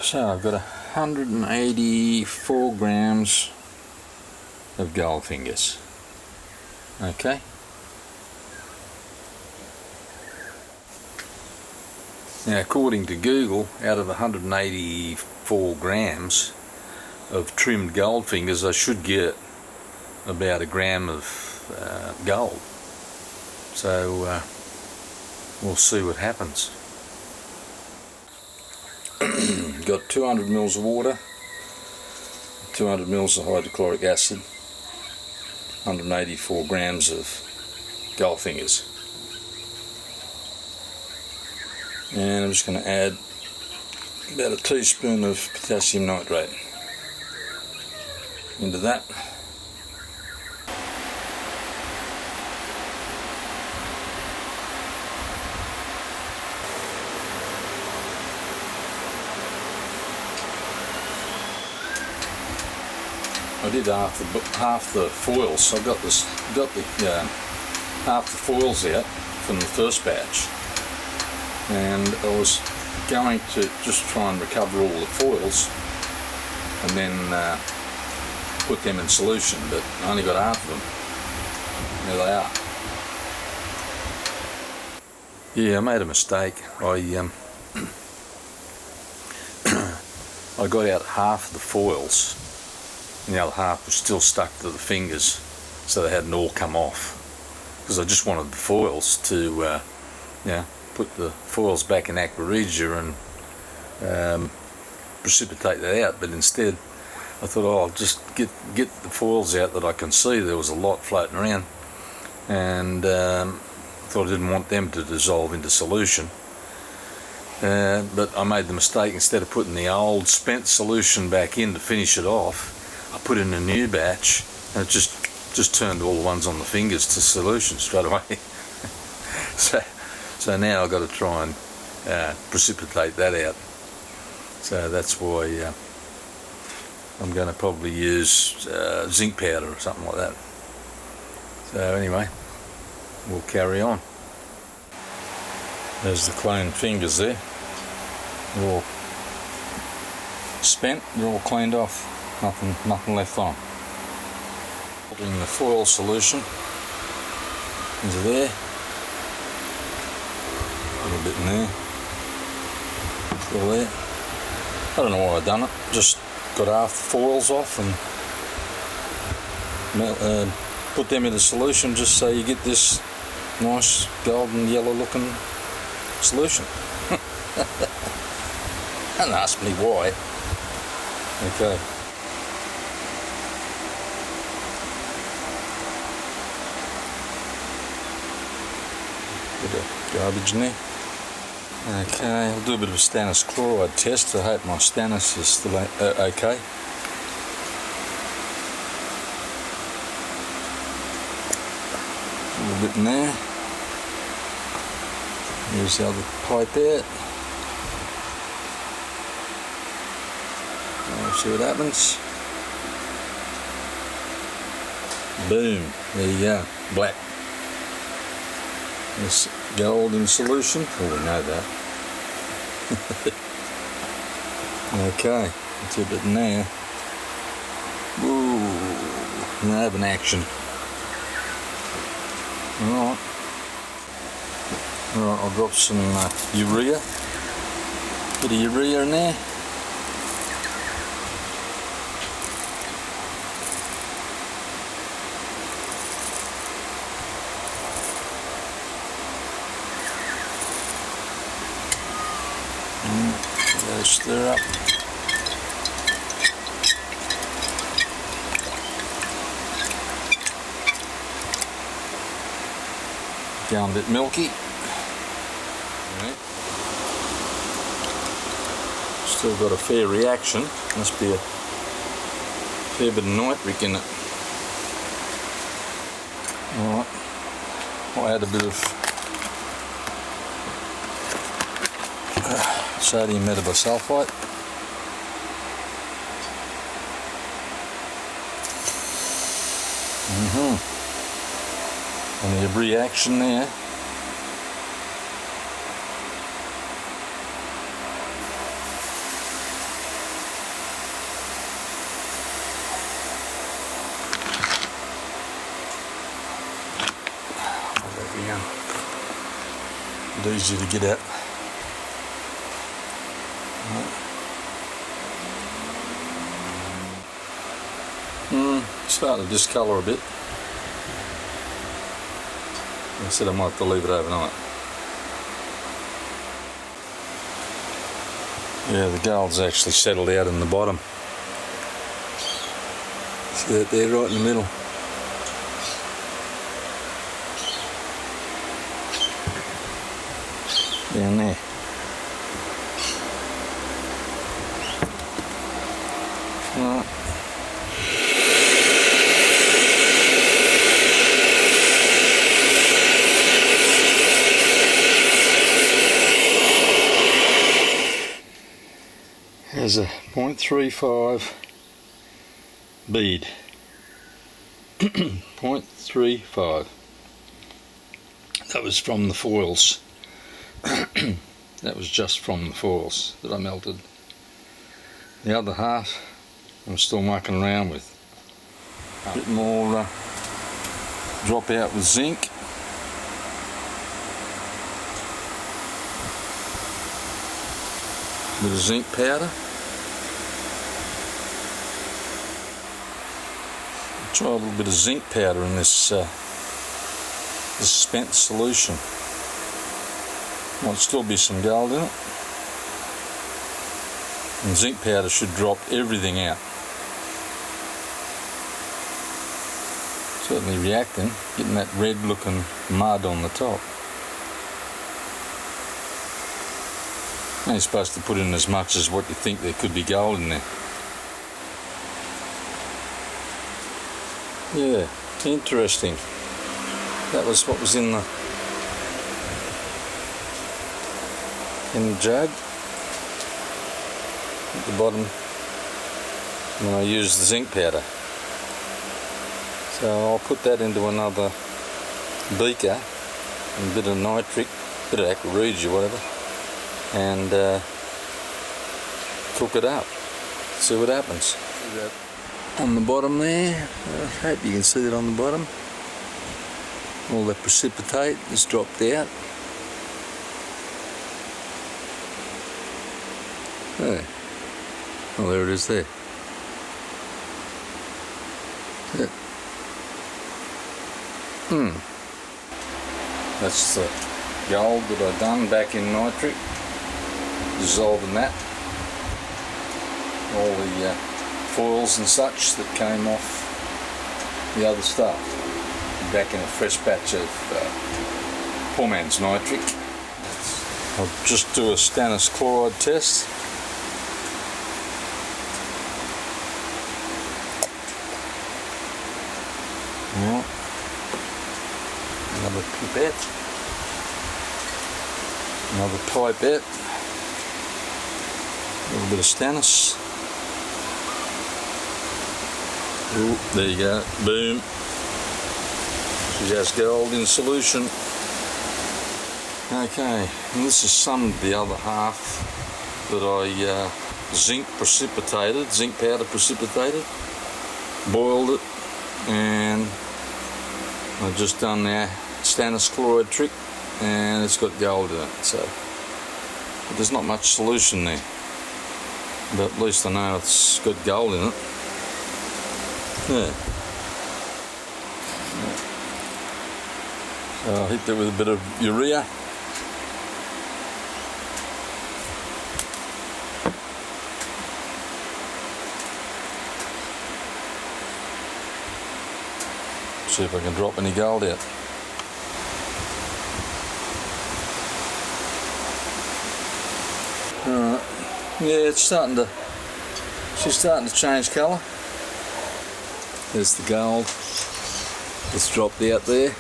So I've got 184 grams of gold fingers. Okay. Now, according to Google, out of 184 grams of trimmed gold fingers, I should get about a gram of gold. So we'll see what happens. Got 200 mils of water, 200 mils of hydrochloric acid, 184 grams of gold fingers. And I'm just going to add about a teaspoon of potassium nitrate into that. I did half the foils. I got the half the foils out from the first batch, and I was going to just try and recover all the foils and then put them in solution, but I only got half of them. There they are. Yeah, I made a mistake. I got out half the foils, and the other half was still stuck to the fingers, so they hadn't all come off, because I just wanted the foils to put the foils back in aqua regia and precipitate that out. But instead I thought, I'll just get the foils out that I can see. There was a lot floating around, and thought I didn't want them to dissolve into solution. But I made the mistake, instead of putting the old spent solution back in to finish it off, I put in a new batch, and it just turned all the ones on the fingers to solution straight away. So now I've got to try and precipitate that out. So that's why I'm going to probably use zinc powder or something like that. So anyway, we'll carry on. There's the clean fingers there. They're all spent, they're all cleaned off. Nothing left on. Putting the foil solution into there. A little bit in there. Still there. I don't know why I've done it. Just got half the foils off and put them in the solution, just so you get this nice golden yellow looking solution. Don't ask me why. Okay. Bit of garbage in there. Okay, I'll do a bit of a stannous chloride test. I hope my stannous is still okay. A little bit in there. Here's the other pipe out. I'll see what happens. Boom, there you go, black. This gold in solution. Oh, we know that. Okay, let's have it in there. Ooh, now have an action. Alright, I'll drop some urea. Bit of urea in there. Stir up. Down a bit milky. Right. Still got a fair reaction. Must be a fair bit of nitric in it. Alright. I'll add a bit of sodium metabisulfite. And the reaction there. It's easy to get at. Starting to discolour a bit. I said I might have to leave it overnight. Yeah, the gold's actually settled out in the bottom. See that there, right in the middle. Down there. Right. There's a 0.35 bead. 0.35. That was from the foils. That was just from the foils that I melted. The other half I'm still mucking around with. A bit more drop out with zinc. Bit of zinc powder. Try a little bit of zinc powder in this this spent solution. Might still be some gold in it. And zinc powder should drop everything out. Certainly reacting, getting that red looking mud on the top. You're supposed to put in as much as what you think there could be gold in there. Yeah, interesting. That was what was in the jug at the bottom when I used the zinc powder. So I'll put that into another beaker, and a bit of nitric, a bit of aqua regia, whatever, and cook it up. See what happens. See that on the bottom there? I hope you can see it on the bottom. All that precipitate has dropped out. There. Oh, there it is there. Yeah. That's the gold that I done back in nitric, dissolving that. All the foils and such that came off the other stuff. Back in a fresh batch of poor man's nitric. I'll just do a stannous chloride test. Yeah. Another pipette. Another pipette. A little bit of stannous. Ooh, there you go. Boom. She has gold in solution. Okay, and this is some of the other half that I zinc powder precipitated, boiled it, and I've just done the stannous chloride trick, and it's got gold in it. So but there's not much solution there, but at least I know it's got gold in it. Yeah. So I'll hit that with a bit of urea. See if I can drop any gold out. Alright, yeah, she's starting to change colour. There's the gold that's dropped out there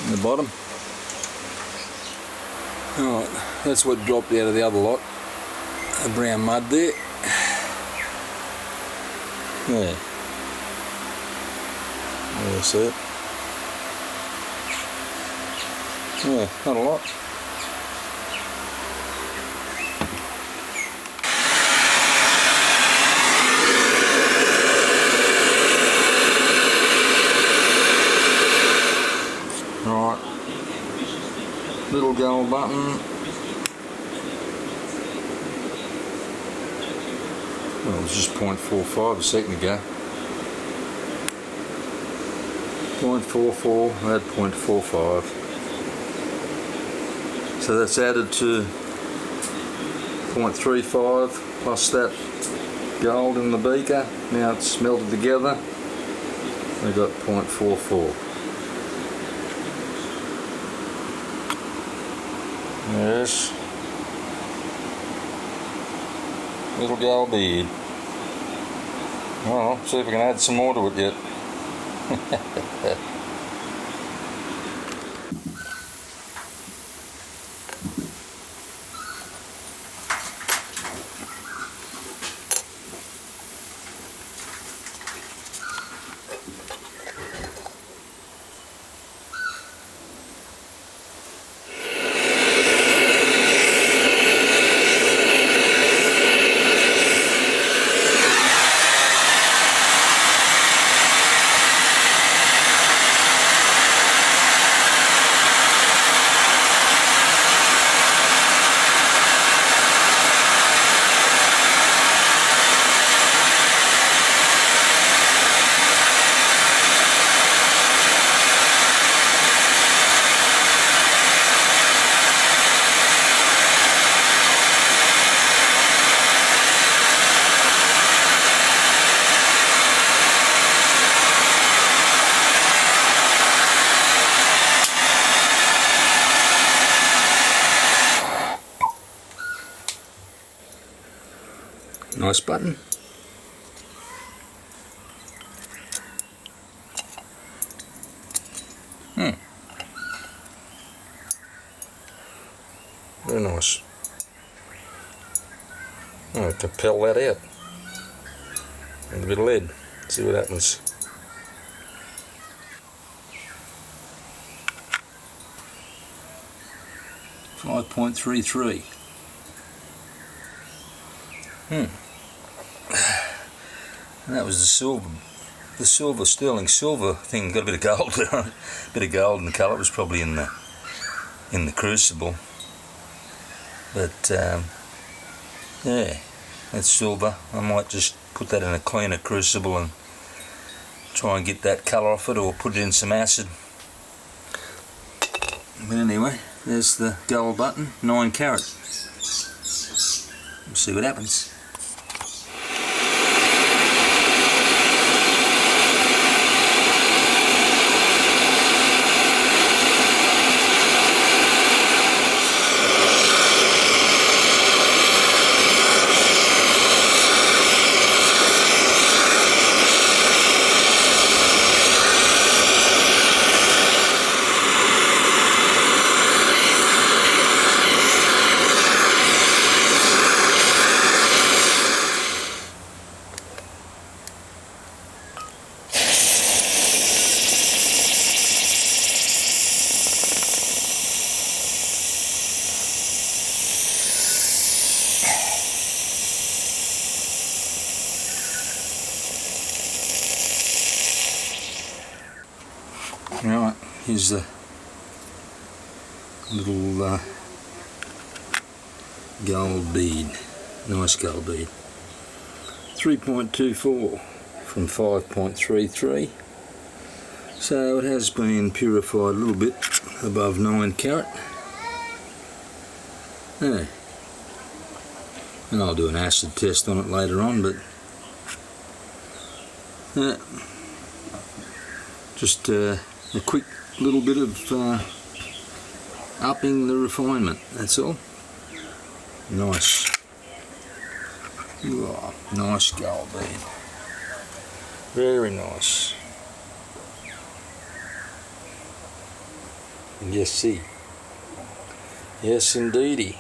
in the bottom. Alright, that's what dropped out of the other lot. The brown mud there. Yeah. There you see it. Yeah, not a lot. Right, button. Well, it was just 0.45 a second ago. 0.44, add 0.45. So that's added to 0.35 plus that gold in the beaker. Now it's melted together. We've got 0.44. Yes. Little gold bead. Well, see if we can add some more to it yet. Nice button. Very nice. Oh, Cupel that out. And a bit of lead. See what happens. .33. And that was the silver, sterling silver thing. Got a bit of gold on it. A bit of golden colour. It was probably in the crucible. But yeah, that's silver. I might just put that in a cleaner crucible and try and get that colour off it, or put it in some acid. But anyway, there's the gold button, 9 carat. We'll see what happens. Right, here's the little gold bead, nice gold bead. 3.24 from 5.33, so it has been purified a little bit above 9 carat. Yeah. And I'll do an acid test on it later on, but yeah, just a quick little bit of upping the refinement, that's all. Nice. Oh, nice gold bead. Very nice. Yes, see. Yes, indeedy.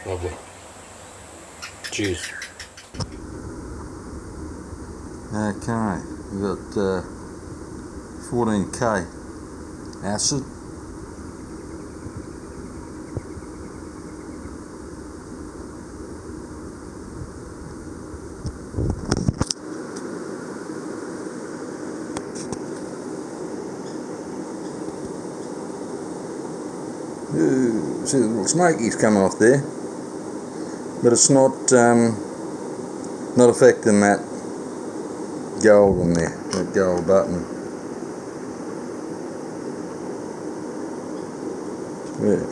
Lovely. Cheers. Okay, we've got 14k acid. See the little smokies coming off there, but it's not affecting that gold on there, that gold button. Yeah.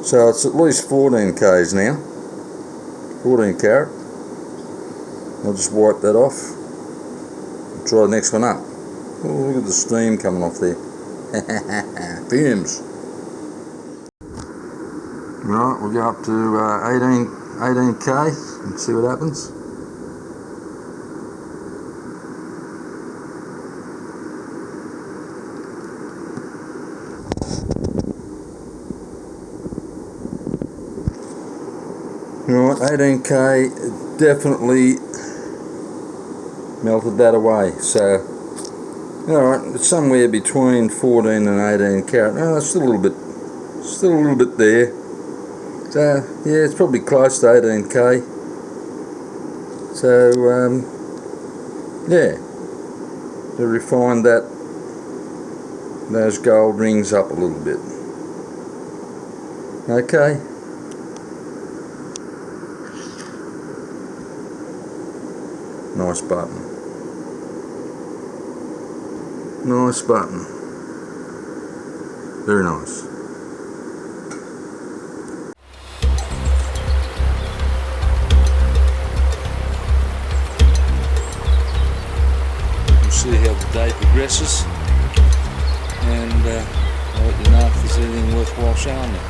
So it's at least 14 Ks now, 14 carat. I'll just wipe that off and try the next one up. Oh, look at the steam coming off there. Fumes. Right, we'll go up to 18K and see what happens. Right, 18K, definitely melted that away. So, alright, it's somewhere between 14 and 18 carat. Oh, it's still a little bit there. So, yeah, it's probably close to 18K. So, yeah, to refine those gold rings up a little bit. Okay. Nice button. Nice button. Very nice. We'll see how the day progresses, and I'll let you know if there's anything worthwhile showing you.